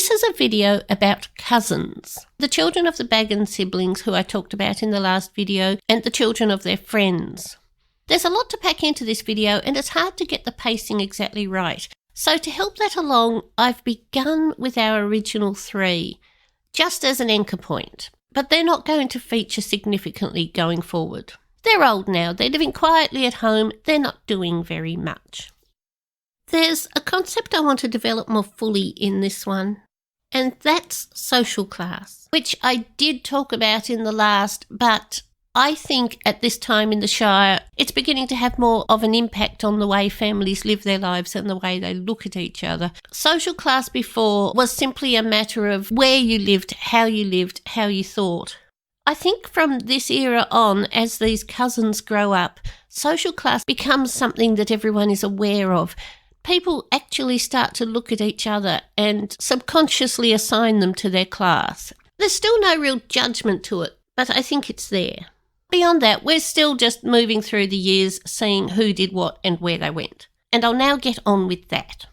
This is a video about cousins, the children of the Baggins siblings who I talked about in the last video, and the children of their friends. There's a lot to pack into this video, and it's hard to get the pacing exactly right. So to help that along, I've begun with our original 3, just as an anchor point. But they're not going to feature significantly going forward. They're old now, they're living quietly at home, they're not doing very much. There's a concept I want to develop more fully in this one, and that's social class, which I did talk about in the last, but I think at this time in the Shire, it's beginning to have more of an impact on the way families live their lives and the way they look at each other. Social class before was simply a matter of where you lived, how you thought. I think from this era on, as these cousins grow up, social class becomes something that everyone is aware of. People actually start to look at each other and subconsciously assign them to their class. There's still no real judgment to it, but I think it's there. Beyond that, we're still just moving through the years, seeing who did what and where they went. And I'll now get on with that.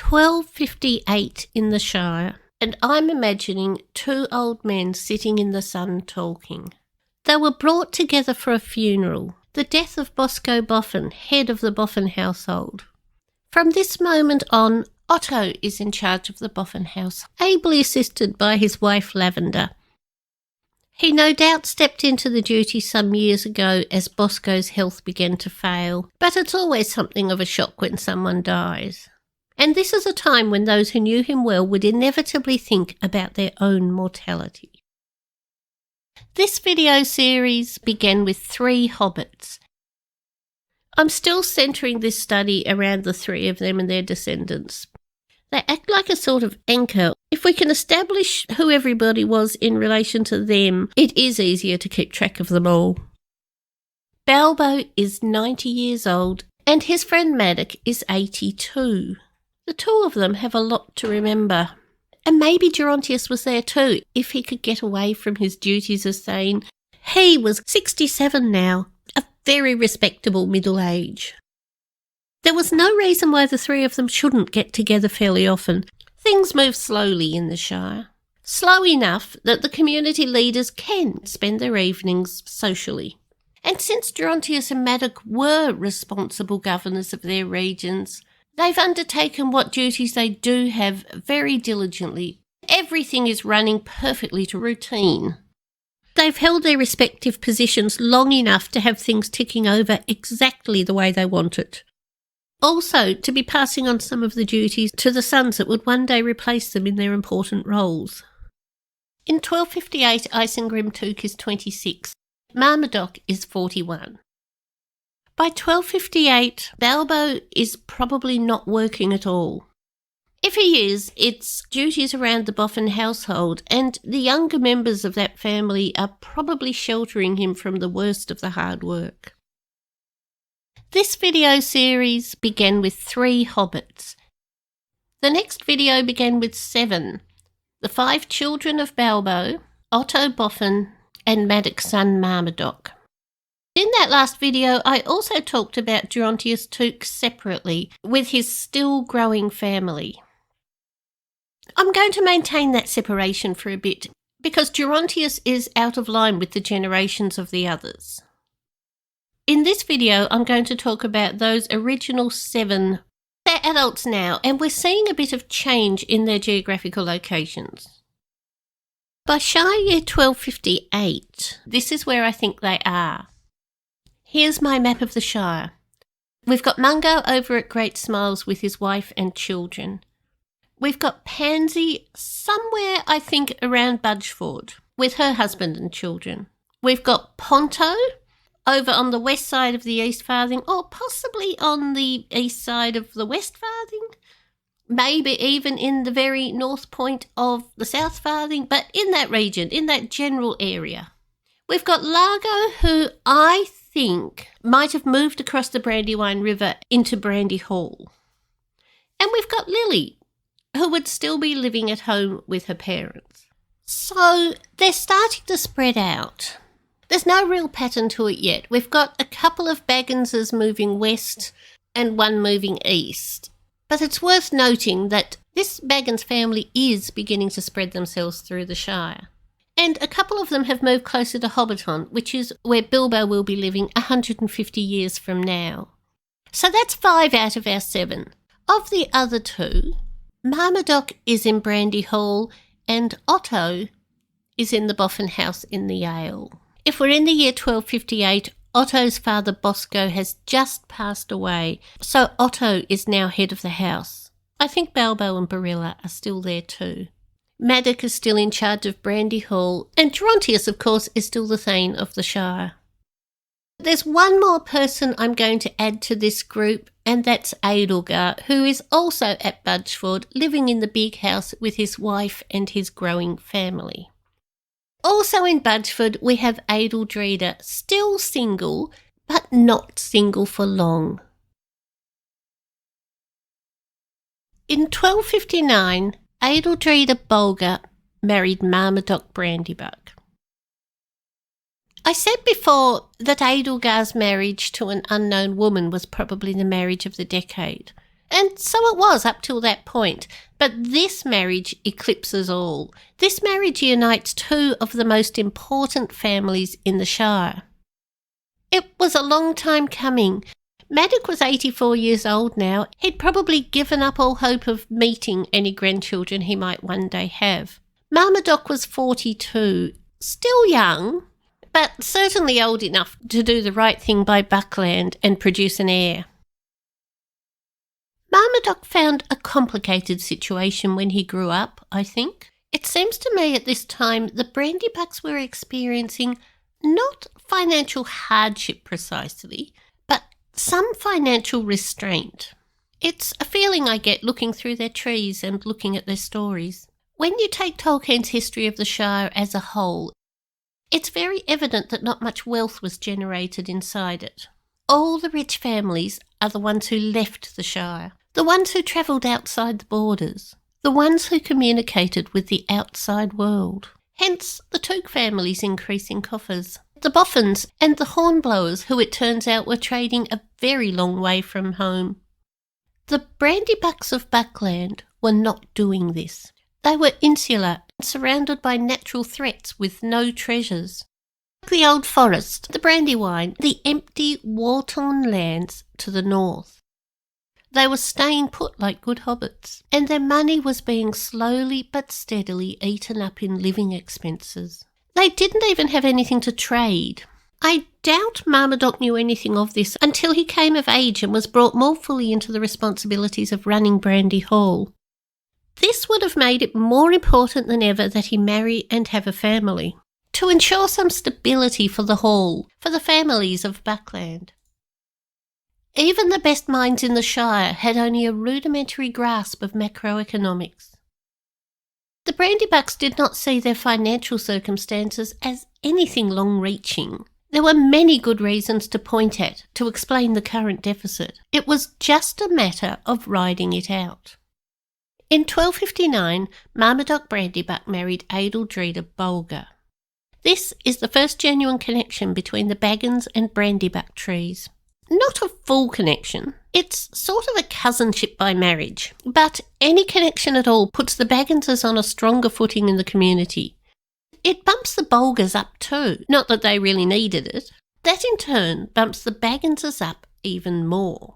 1258 in the Shire, and I'm imagining 2 old men sitting in the sun talking. They were brought together for a funeral, the death of Bosco Boffin, head of the Boffin household. From this moment on, Otto is in charge of the Boffin house, ably assisted by his wife Lavender. He no doubt stepped into the duty some years ago as Bosco's health began to fail, but it's always something of a shock when someone dies. And this is a time when those who knew him well would inevitably think about their own mortality. This video series began with 3 hobbits. I'm still centering this study around the 3 of them and their descendants. They act like a sort of anchor. If we can establish who everybody was in relation to them, it is easier to keep track of them all. Balbo is 90 years old and his friend Maddock is 82. The 2 of them have a lot to remember. And maybe Gerontius was there too, if he could get away from his duties as Thane. He was 67 now, a very respectable middle age. There was no reason why the 3 of them shouldn't get together fairly often. Things move slowly in the Shire. Slow enough that the community leaders can spend their evenings socially. And since Gerontius and Maddock were responsible governors of their regions, they've undertaken what duties they do have very diligently. Everything is running perfectly to routine. They've held their respective positions long enough to have things ticking over exactly the way they want it. Also, to be passing on some of the duties to the sons that would one day replace them in their important roles. In 1258, Isengrim Took is 26. Marmaduke is 41. By 1258, Balbo is probably not working at all. If he is, it's duties around the Boffin household, and the younger members of that family are probably sheltering him from the worst of the hard work. This video series began with 3 hobbits. The next video began with 7, the 5 children of Balbo, Otto Boffin, and Maddock's son Marmaduke. In that last video, I also talked about Gerontius Took separately, with his still growing family. I'm going to maintain that separation for a bit, because Gerontius is out of line with the generations of the others. In this video, I'm going to talk about those original 7. They're adults now, and we're seeing a bit of change in their geographical locations. By Shire year 1258, this is where I think they are. Here's my map of the Shire. We've got Mungo over at Great Smiles with his wife and children. We've got Pansy somewhere, I think, around Budgeford with her husband and children. We've got Ponto over on the west side of the East Farthing, or possibly on the east side of the West Farthing. Maybe even in the very north point of the South Farthing, but in that region, in that general area. We've got Largo, who I think might have moved across the Brandywine River into Brandy Hall. And we've got Lily, who would still be living at home with her parents. So they're starting to spread out. There's no real pattern to it yet. We've got a couple of Bagginses moving west and one moving east. But it's worth noting that this Baggins family is beginning to spread themselves through the Shire. And a couple of them have moved closer to Hobbiton, which is where Bilbo will be living 150 years from now. So that's 5 out of our 7. Of the other 2, Marmaduke is in Brandy Hall and Otto is in the Boffin house in the Ale. If we're in the year 1258, Otto's father Bosco has just passed away, so Otto is now head of the house. I think Balbo and Barilla are still there too. Maddock is still in charge of Brandy Hall, and Gerontius, of course, is still the Thane of the Shire. There's one more person I'm going to add to this group, and that's Edelgar, who is also at Budgeford, living in the big house with his wife and his growing family. Also in Budgeford, we have Edeldreda, still single, but not single for long. In 1259, Edeldreda Bolger married Marmaduke Brandybuck. I said before that Edelgar's marriage to an unknown woman was probably the marriage of the decade. And so it was up till that point. But this marriage eclipses all. This marriage unites 2 of the most important families in the Shire. It was a long time coming. Maddock was 84 years old now. He'd probably given up all hope of meeting any grandchildren he might one day have. Marmaduke was 42, still young, but certainly old enough to do the right thing by Buckland and produce an heir. Marmaduke found a complicated situation when he grew up, I think. It seems to me at this time the Brandybucks were experiencing not financial hardship precisely, but some financial restraint. It's a feeling I get looking through their trees and looking at their stories. When you take Tolkien's history of the Shire as a whole, it's very evident that not much wealth was generated inside it. All the rich families are the ones who left the Shire, the ones who travelled outside the borders, the ones who communicated with the outside world. Hence the Took family's increasing coffers. The Boffins and the Hornblowers, who it turns out were trading a very long way from home. The Brandybucks of Buckland were not doing this. They were insular, surrounded by natural threats with no treasures. The old forest, the Brandywine, the empty, war-torn lands to the north. They were staying put like good hobbits, and their money was being slowly but steadily eaten up in living expenses. They didn't even have anything to trade. I doubt Marmaduke knew anything of this until he came of age and was brought more fully into the responsibilities of running Brandy Hall. This would have made it more important than ever that he marry and have a family, to ensure some stability for the Hall, for the families of Buckland. Even the best minds in the Shire had only a rudimentary grasp of macroeconomics. The Brandybucks did not see their financial circumstances as anything long-reaching. There were many good reasons to point at to explain the current deficit. It was just a matter of riding it out. In 1259, Marmaduke Brandybuck married Edeldreda Bolger. This is the first genuine connection between the Baggins and Brandybuck trees. Not a full connection. It's sort of a cousinship by marriage, but any connection at all puts the Bagginses on a stronger footing in the community. It bumps the Bolgers up too, not that they really needed it. That in turn bumps the Bagginses up even more.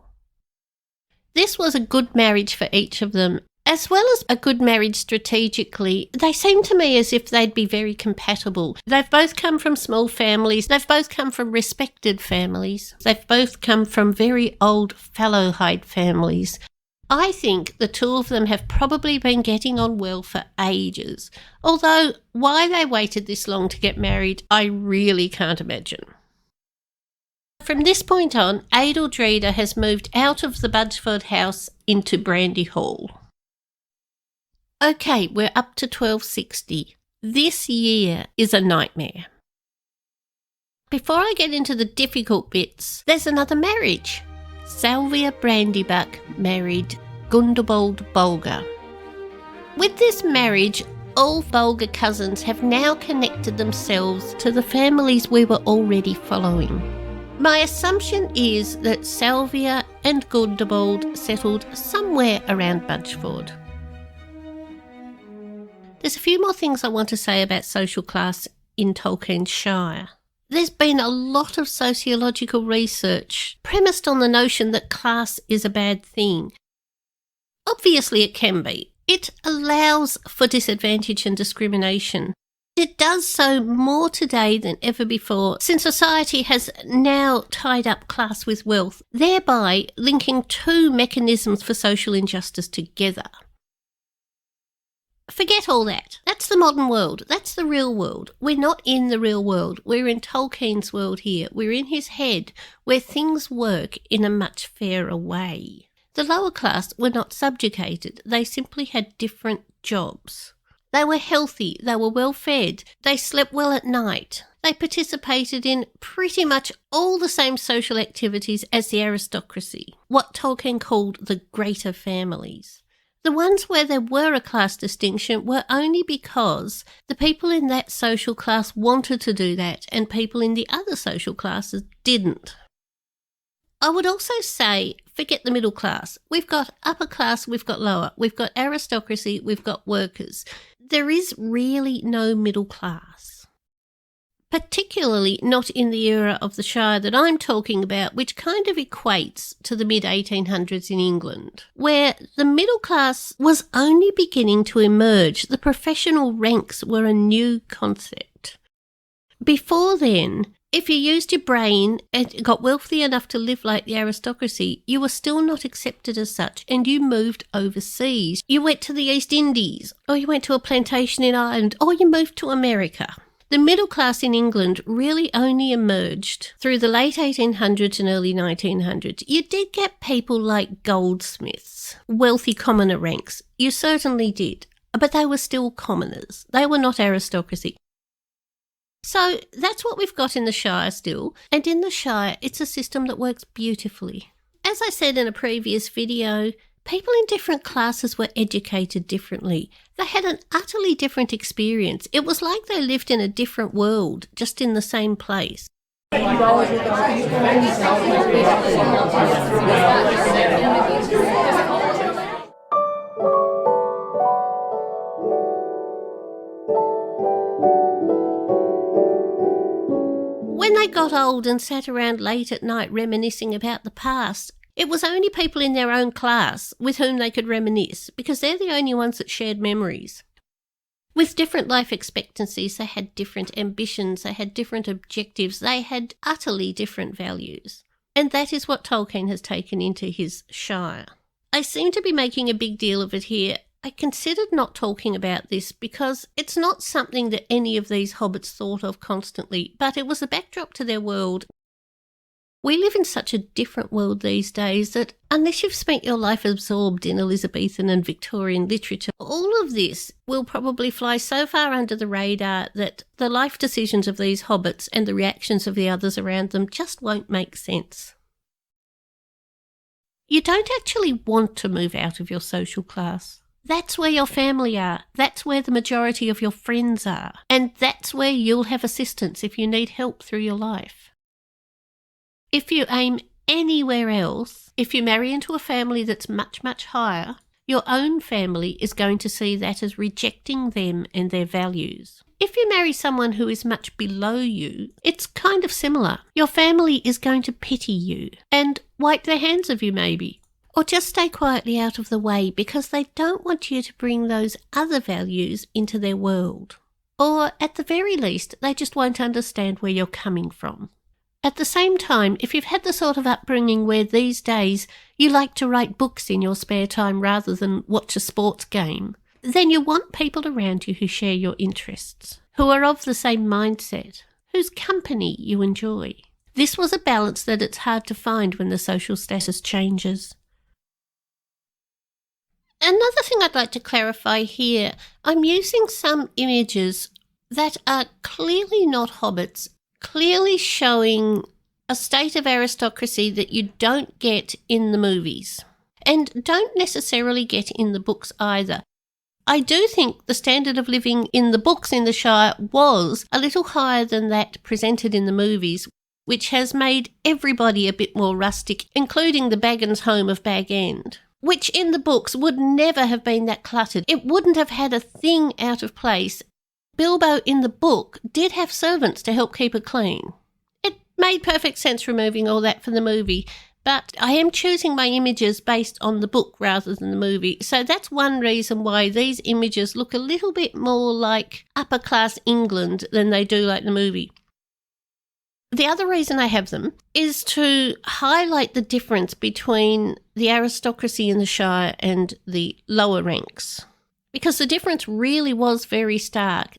This was a good marriage for each of them, as well as a good marriage strategically. They seem to me as if they'd be very compatible. They've both come from small families. They've both come from respected families. They've both come from very old fallowhide families. I think the 2 of them have probably been getting on well for ages, although why they waited this long to get married, I really can't imagine. From this point on, Edeldreda has moved out of the Budgeford house into Brandy Hall. Okay, we're up to 1260. This year is a nightmare. Before I get into the difficult bits, there's another marriage. Salvia Brandybuck married Gundobald Bolger. With this marriage, all Bolger cousins have now connected themselves to the families we were already following. My assumption is that Salvia and Gundobald settled somewhere around Budgeford. There's a few more things I want to say about social class in Tolkien's Shire. There's been a lot of sociological research premised on the notion that class is a bad thing. Obviously it can be. It allows for disadvantage and discrimination. It does so more today than ever before, since society has now tied up class with wealth, thereby linking two mechanisms for social injustice together. Forget all that. That's the modern world. That's the real world. We're not in the real world. We're in Tolkien's world here. We're in his head, where things work in a much fairer way. The lower class were not subjugated. They simply had different jobs. They were healthy, they were well fed, they slept well at night. They participated in pretty much all the same social activities as the aristocracy, what Tolkien called the greater families. The ones where there were a class distinction were only because the people in that social class wanted to do that and people in the other social classes didn't. I would also say, forget the middle class. We've got upper class, we've got lower. We've got aristocracy, we've got workers. There is really no middle class. Particularly not in the era of the Shire that I'm talking about, which kind of equates to the mid-1800s in England, where the middle class was only beginning to emerge. The professional ranks were a new concept. Before then, if you used your brain and got wealthy enough to live like the aristocracy, you were still not accepted as such, and you moved overseas. You went to the East Indies, or you went to a plantation in Ireland, or you moved to America. The middle class in England really only emerged through the late 1800s and early 1900s. You did get people like goldsmiths, wealthy commoner ranks. You certainly did, but they were still commoners. They were not aristocracy. So that's what we've got in the Shire still, and in the Shire it's a system that works beautifully. As I said in a previous video, people in different classes were educated differently. They had an utterly different experience. It was like they lived in a different world, just in the same place. When they got old and sat around late at night reminiscing about the past, it was only people in their own class with whom they could reminisce, because they're the only ones that shared memories. With different life expectancies, they had different ambitions, they had different objectives, they had utterly different values. And that is what Tolkien has taken into his Shire. I seem to be making a big deal of it here. I considered not talking about this because it's not something that any of these hobbits thought of constantly, but it was a backdrop to their world. We live in such a different world these days that unless you've spent your life absorbed in Elizabethan and Victorian literature, all of this will probably fly so far under the radar that the life decisions of these hobbits and the reactions of the others around them just won't make sense. You don't actually want to move out of your social class. That's where your family are. That's where the majority of your friends are. And that's where you'll have assistance if you need help through your life. If you aim anywhere else, if you marry into a family that's much, much higher, your own family is going to see that as rejecting them and their values. If you marry someone who is much below you, it's kind of similar. Your family is going to pity you and wipe their hands of you maybe. Or just stay quietly out of the way because they don't want you to bring those other values into their world. Or at the very least, they just won't understand where you're coming from. At the same time, if you've had the sort of upbringing where these days you like to write books in your spare time rather than watch a sports game, then you want people around you who share your interests, who are of the same mindset, whose company you enjoy. This was a balance that it's hard to find when the social status changes. Another thing I'd like to clarify here, I'm using some images that are clearly not hobbits, clearly showing a state of aristocracy that you don't get in the movies and don't necessarily get in the books either. I do think the standard of living in the books in the Shire was a little higher than that presented in the movies. which has made everybody a bit more rustic, including the Baggins home of Bag End, which in the books would never have been that cluttered. It wouldn't have had a thing out of place. Bilbo in the book did have servants to help keep it clean. It made perfect sense removing all that for the movie, but I am choosing my images based on the book rather than the movie, so that's one reason why these images look a little bit more like upper-class England than they do like the movie. The other reason I have them is to highlight the difference between the aristocracy in the Shire and the lower ranks, because the difference really was very stark.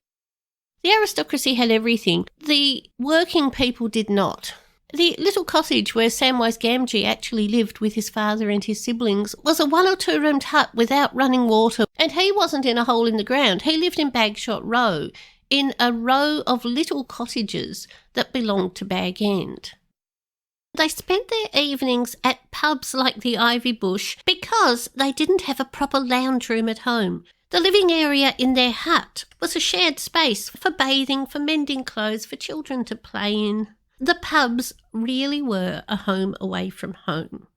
The aristocracy had everything. The working people did not. The little cottage where Samwise Gamgee actually lived with his father and his siblings was a 1 or 2 roomed hut without running water, and he wasn't in a hole in the ground. He lived in Bagshot Row, in a row of little cottages that belonged to Bag End. They spent their evenings at pubs like the Ivy Bush because they didn't have a proper lounge room at home. The living area in their hut was a shared space for bathing, for mending clothes, for children to play in. The pubs really were a home away from home.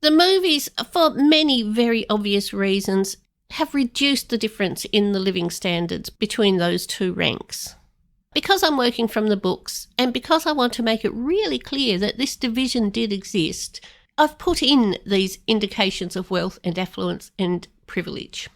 The movies, for many very obvious reasons, have reduced the difference in the living standards between those two ranks. Because I'm working from the books, and because I want to make it really clear that this division did exist, I've put in these indications of wealth and affluence and privilege.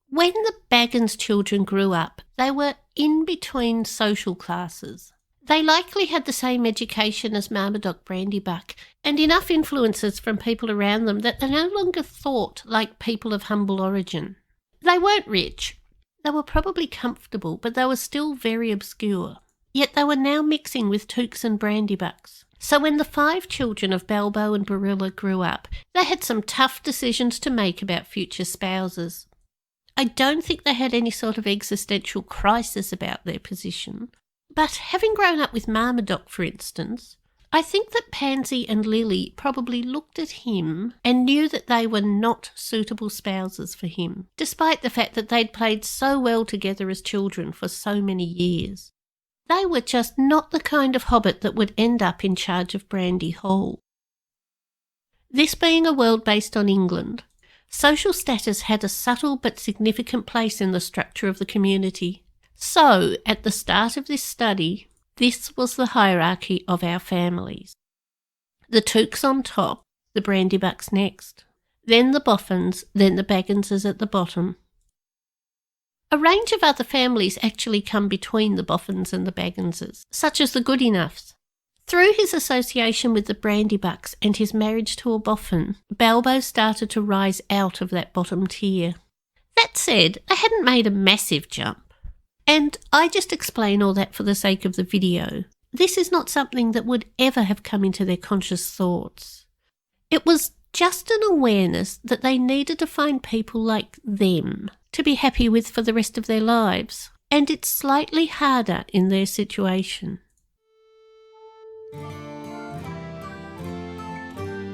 When the Baggins children grew up, they were in between social classes. They likely had the same education as Marmaduke Brandybuck and enough influences from people around them that they no longer thought like people of humble origin. They weren't rich. They were probably comfortable, but they were still very obscure. Yet they were now mixing with Tooks and Brandybucks. So when the 5 children of Balbo and Barilla grew up, they had some tough decisions to make about future spouses. I don't think they had any sort of existential crisis about their position. But having grown up with Marmaduke, for instance, I think that Pansy and Lily probably looked at him and knew that they were not suitable spouses for him, despite the fact that they'd played so well together as children for so many years. They were just not the kind of hobbit that would end up in charge of Brandy Hall. This being a world based on England, social status had a subtle but significant place in the structure of the community. So, at the start of this study, this was the hierarchy of our families. The Tooks on top, the Brandybucks next, then the Boffins, then the Bagginses at the bottom. A range of other families actually come between the Boffins and the Bagginses, such as the Goodenough. Through his association with the Brandybucks and his marriage to a Boffin, Balbo started to rise out of that bottom tier. That said, they hadn't made a massive jump. And I just explain all that for the sake of the video. This is not something that would ever have come into their conscious thoughts. It was just an awareness that they needed to find people like them to be happy with for the rest of their lives, and it's slightly harder in their situation.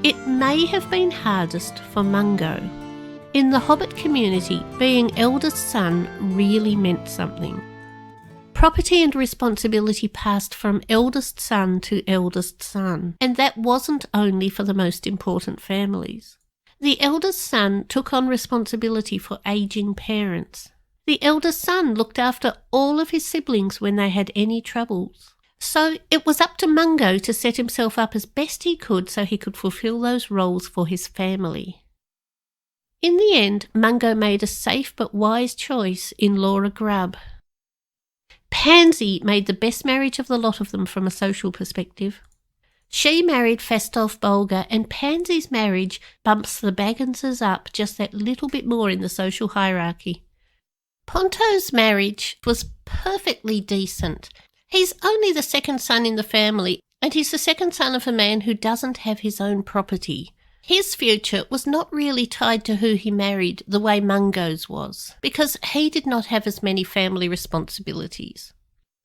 It may have been hardest for Mungo. In the Hobbit community, being eldest son really meant something. Property and responsibility passed from eldest son to eldest son, and that wasn't only for the most important families. The eldest son took on responsibility for ageing parents. The eldest son looked after all of his siblings when they had any troubles. So it was up to Mungo to set himself up as best he could so he could fulfil those roles for his family. In the end, Mungo made a safe but wise choice in Laura Grubb. Pansy made the best marriage of the lot of them from a social perspective. She married Fastolf Bolger, and Pansy's marriage bumps the Bagginses up just that little bit more in the social hierarchy. Ponto's marriage was perfectly decent. He's only the second son in the family, and he's the second son of a man who doesn't have his own property. His future was not really tied to who he married the way Mungo's was, because he did not have as many family responsibilities.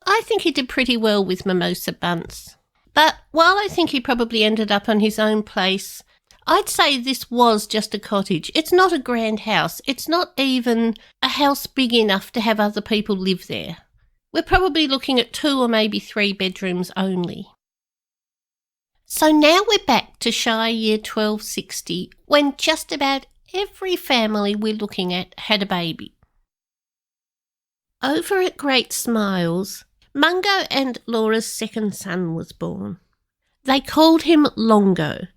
I think he did pretty well with Mimosa Bunce. But while I think he probably ended up on his own place, I'd say this was just a cottage. It's not a grand house. It's not even a house big enough to have other people live there. We're probably looking at 2 or maybe 3 bedrooms only. So now we're back to Shire year 1260, when just about every family we're looking at had a baby. Over at Great Smiles, Mungo and Laura's second son was born. They called him Longo.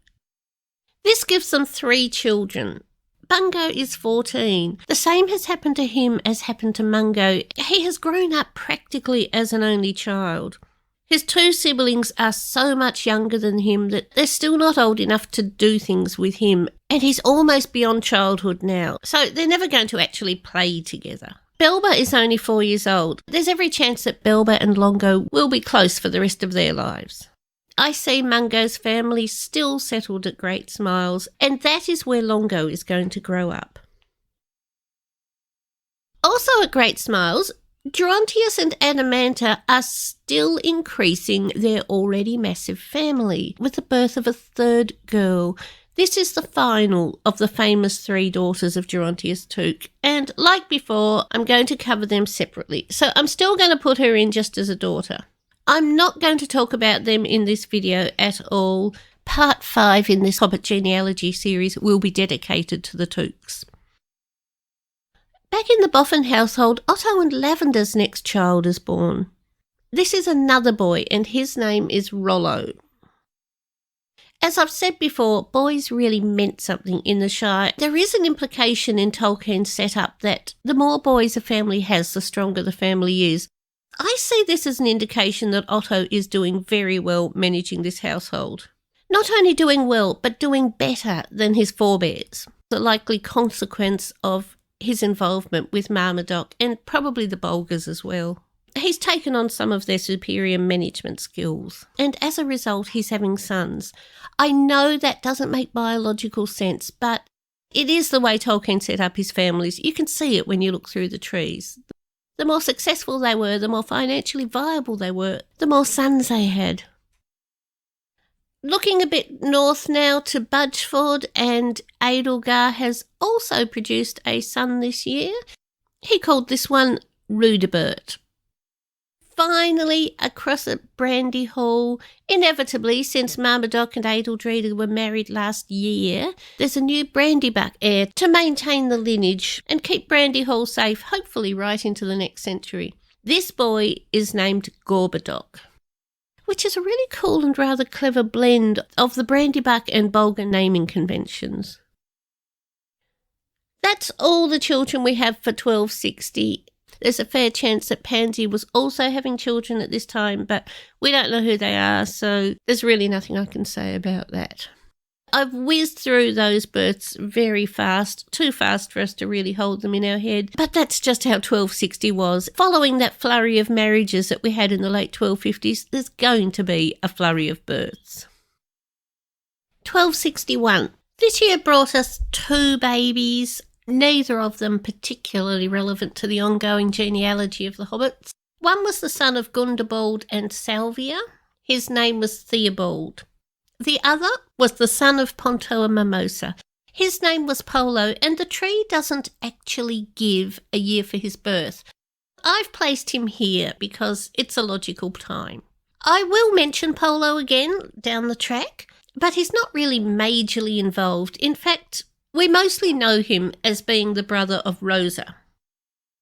This gives them 3 children. Bungo is 14. The same has happened to him as happened to Mungo. He has grown up practically as an only child. His 2 siblings are so much younger than him that they're still not old enough to do things with him, and he's almost beyond childhood now, so they're never going to actually play together. Belba is only 4 years old. There's every chance that Belba and Longo will be close for the rest of their lives. I see Mungo's family still settled at Great Smiles, and that is where Longo is going to grow up. Also at Great Smiles, Gerontius and Adamanta are still increasing their already massive family with the birth of a 3rd girl. This is the final of the famous 3 daughters of Gerontius Took, and like before, I'm going to cover them separately, so I'm still going to put her in just as a daughter. I'm not going to talk about them in this video at all. Part 5 in this Hobbit genealogy series will be dedicated to the Tooks. Back in the Boffin household, Otto and Lavender's next child is born. This is another boy, and his name is Rollo. As I've said before, boys really meant something in the Shire. There is an implication in Tolkien's setup that the more boys a family has, the stronger the family is. I see this as an indication that Otto is doing very well managing this household. Not only doing well, but doing better than his forebears. The likely consequence of his involvement with Marmaduke and probably the Bolgars as well. He's taken on some of their superior management skills, and as a result he's having sons. I know that doesn't make biological sense, but it is the way Tolkien set up his families. You can see it when you look through the trees. The more successful they were, the more financially viable they were, the more sons they had. Looking a bit north now to Budgeford, and Edelgar has also produced a son this year. He called this one Rudibert. Finally, across at Brandy Hall, inevitably, since Marmaduke and Edeldreda were married last year, there's a new Brandybuck heir to maintain the lineage and keep Brandy Hall safe, hopefully right into the next century. This boy is named Gorbodoc, which is a really cool and rather clever blend of the Brandybuck and Bolgar naming conventions. That's all the children we have for 1260. There's a fair chance that Pansy was also having children at this time, but we don't know who they are, so there's really nothing I can say about that. I've whizzed through those births very fast, too fast for us to really hold them in our head, but that's just how 1260 was. Following that flurry of marriages that we had in the late 1250s, there's going to be a flurry of births. 1261. This year brought us 2 babies, neither of them particularly relevant to the ongoing genealogy of the Hobbits. One was the son of Gundobald and Salvia. His name was Theobald. The other was the son of Ponto and Mimosa. His name was Polo, and the tree doesn't actually give a year for his birth. I've placed him here because it's a logical time. I will mention Polo again down the track, but he's not really majorly involved. In fact, we mostly know him as being the brother of Rosa.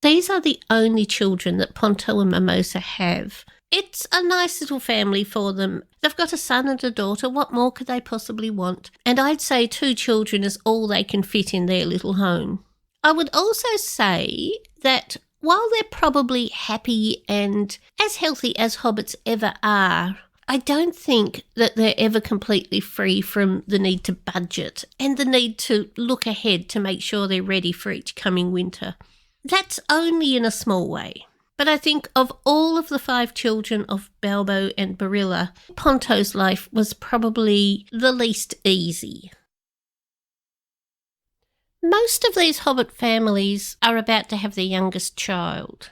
These are the only children that Ponto and Mimosa have. It's a nice little family for them. They've got a son and a daughter. What more could they possibly want? And I'd say 2 children is all they can fit in their little home. I would also say that while they're probably happy and as healthy as hobbits ever are, I don't think that they're ever completely free from the need to budget and the need to look ahead to make sure they're ready for each coming winter. That's only in a small way. But I think of all of the 5 children of Balbo and Barilla, Ponto's life was probably the least easy. Most of these Hobbit families are about to have their youngest child.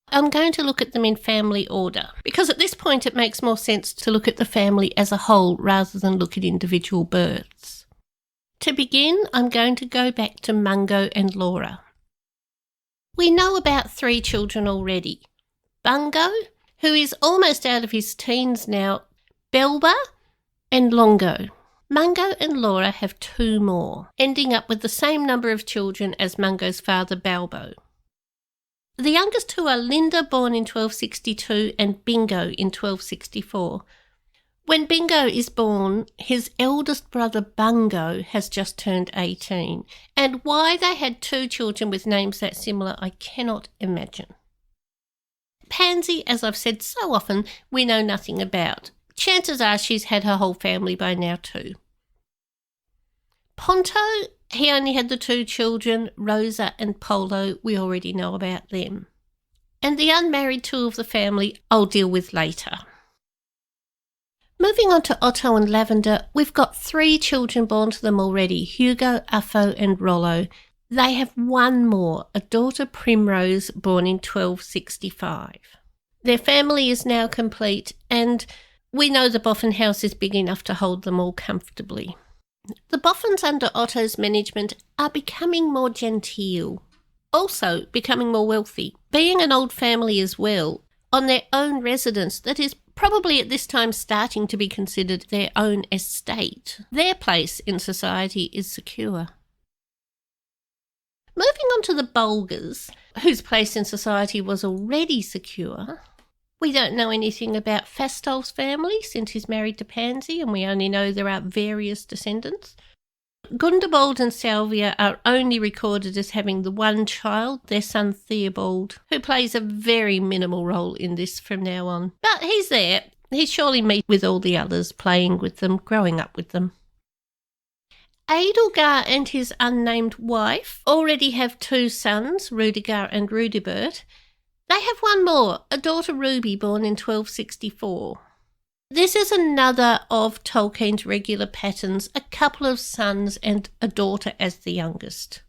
I'm going to look at them in family order, because at this point it makes more sense to look at the family as a whole rather than look at individual births. To begin, I'm going to go back to Mungo and Laura. We know about 3 children already. Bungo, who is almost out of his teens now, Belba, and Longo. Mungo and Laura have 2 more, ending up with the same number of children as Mungo's father, Balbo. The youngest 2 are Linda, born in 1262, and Bingo in 1264. When Bingo is born, his eldest brother Bungo has just turned 18, and why they had 2 children with names that similar I cannot imagine. Pansy, as I've said so often, we know nothing about. Chances are she's had her whole family by now too. Ponto, he only had the 2 children, Rosa and Polo. We already know about them. And the unmarried 2 of the family I'll deal with later. Moving on to Otto and Lavender, we've got 3 children born to them already, Hugo, Uffo and Rollo. They have 1 more, a daughter Primrose, born in 1265. Their family is now complete, and we know the Boffin house is big enough to hold them all comfortably. The Boffins under Otto's management are becoming more genteel, also becoming more wealthy, being an old family as well, on their own residence that is probably at this time starting to be considered their own estate. Their place in society is secure. Moving on to the Bulgars, whose place in society was already secure. We don't know anything about Fastolf's family since he's married to Pansy, and we only know there are various descendants. Gundobald and Salvia are only recorded as having the 1 child, their son Theobald, who plays a very minimal role in this from now on. But he's there. He'd surely meet with all the others, playing with them, growing up with them. Edelgar and his unnamed wife already have 2 sons, Rudiger and Rudibert. They have 1 more, a daughter Ruby, born in 1264. This is another of Tolkien's regular patterns, a couple of sons and a daughter as the youngest.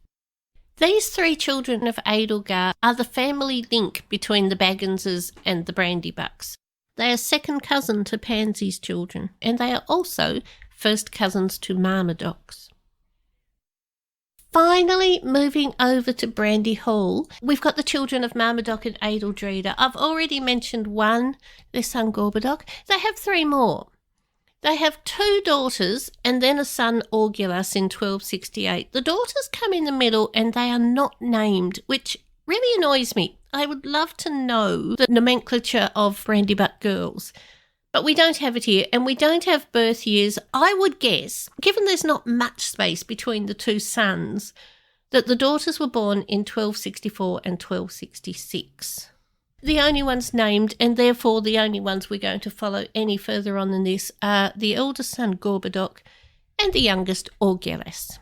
These 3 children of Edelgar are the family link between the Bagginses and the Brandybucks. They are second cousin to Pansy's children, and they are also first cousins to Marmadocks. Finally, moving over to Brandy Hall, we've got the children of Marmadoc and Edeldreda. I've already mentioned 1, their son Gorbodoc. They have 3 more. They have 2 daughters and then a son Orgulas in 1268. The daughters come in the middle and they are not named, which really annoys me. I would love to know the nomenclature of Brandybuck girls. But we don't have it here, and we don't have birth years. I would guess, given there's not much space between the 2 sons, that the daughters were born in 1264 and 1266. The only ones named, and therefore the only ones we're going to follow any further on than this, are the eldest son Gorbodoc and the youngest Orgelas.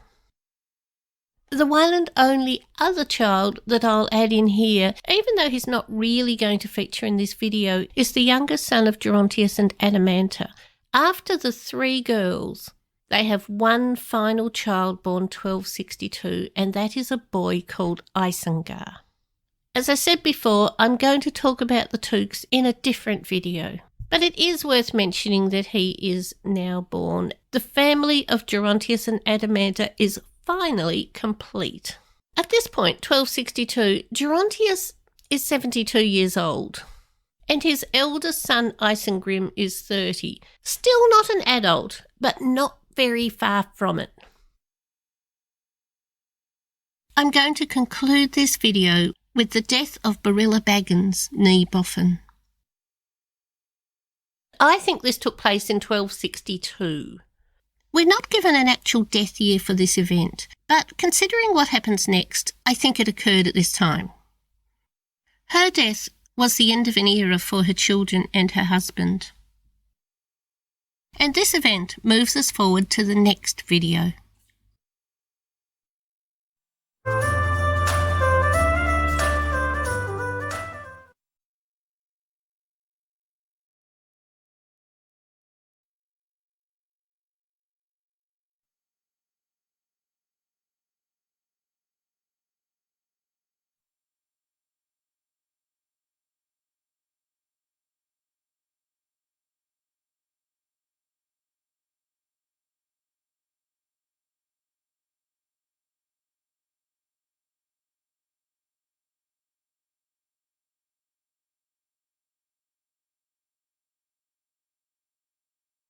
The one and only other child that I'll add in here, even though he's not really going to feature in this video, is the youngest son of Gerontius and Adamanta. After the 3 girls, they have 1 final child born 1262, and that is a boy called Isengard. As I said before, I'm going to talk about the Tooks in a different video, but it is worth mentioning that he is now born. The family of Gerontius and Adamanta is finally complete. At this point, 1262, Gerontius is 72 years old, and his eldest son Isengrim is 30. Still not an adult, but not very far from it. I'm going to conclude this video with the death of Barilla Baggins, née Boffin. I think this took place in 1262. We're not given an actual death year for this event, but considering what happens next, I think it occurred at this time. Her death was the end of an era for her children and her husband. And this event moves us forward to the next video.